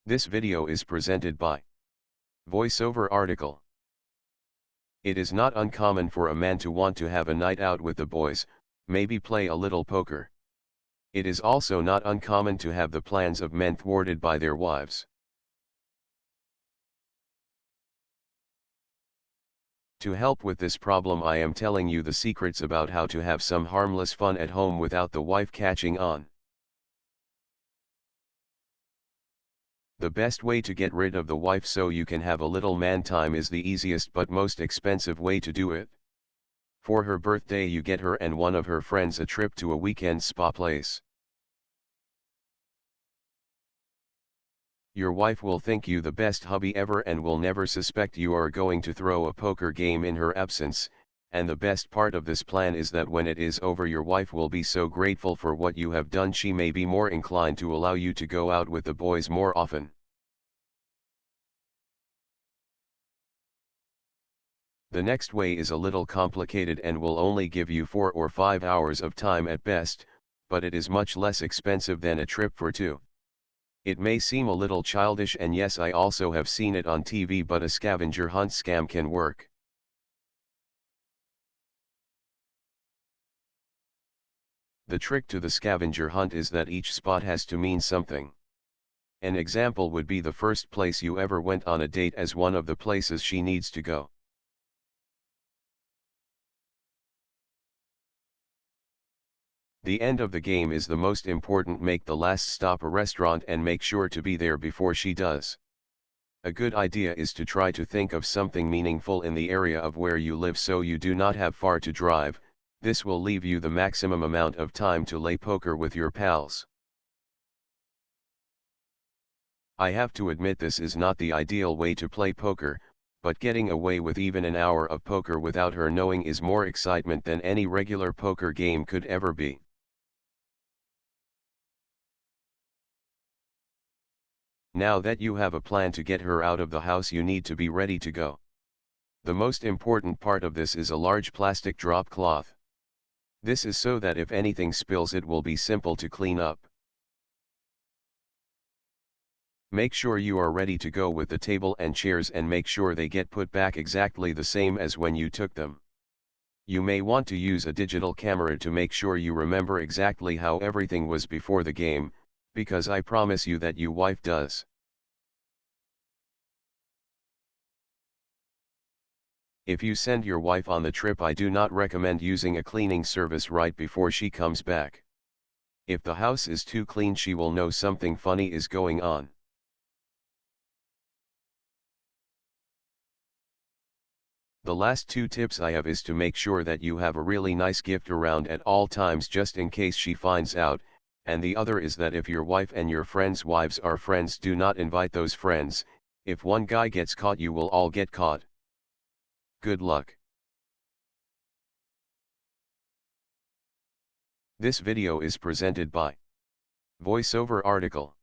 This video is presented by VoiceOver article. It is not uncommon for a man to want to have a night out with the boys, maybe play a little poker. It is also not uncommon to have the plans of men thwarted by their wives. To help with this problem, I am telling you the secrets about how to have some harmless fun at home without the wife catching on. The best way to get rid of the wife so you can have a little man time is the easiest but most expensive way to do it. For her birthday, you get her and one of her friends a trip to a weekend spa place. Your wife will think you the best hubby ever and will never suspect you are going to throw a poker game in her absence, and the best part of this plan is that when it is over, your wife will be so grateful for what you have done she may be more inclined to allow you to go out with the boys more often. The next way is a little complicated and will only give you 4 or 5 hours of time at best, but it is much less expensive than a trip for two. It may seem a little childish, and yes, I also have seen it on TV, but a scavenger hunt scam can work. The trick to the scavenger hunt is that each spot has to mean something. An example would be the first place you ever went on a date as one of the places she needs to go. The end of the game is the most important. Make the last stop a restaurant and make sure to be there before she does. A good idea is to try to think of something meaningful in the area of where you live so you do not have far to drive. This will leave you the maximum amount of time to play poker with your pals. I have to admit, this is not the ideal way to play poker, but getting away with even an hour of poker without her knowing is more excitement than any regular poker game could ever be. Now that you have a plan to get her out of the house, you need to be ready to go. The most important part of this is a large plastic drop cloth. This is so that if anything spills, it will be simple to clean up. Make sure you are ready to go with the table and chairs, and make sure they get put back exactly the same as when you took them. You may want to use a digital camera to make sure you remember exactly how everything was before the game, because I promise you that your wife does. If you send your wife on the trip, I do not recommend using a cleaning service right before she comes back. If the house is too clean, she will know something funny is going on. The last two tips I have is to make sure that you have a really nice gift around at all times just in case she finds out, and the other is that if your wife and your friends' wives are friends, do not invite those friends. If one guy gets caught, you will all get caught. Good luck. This video is presented by VoiceOver article.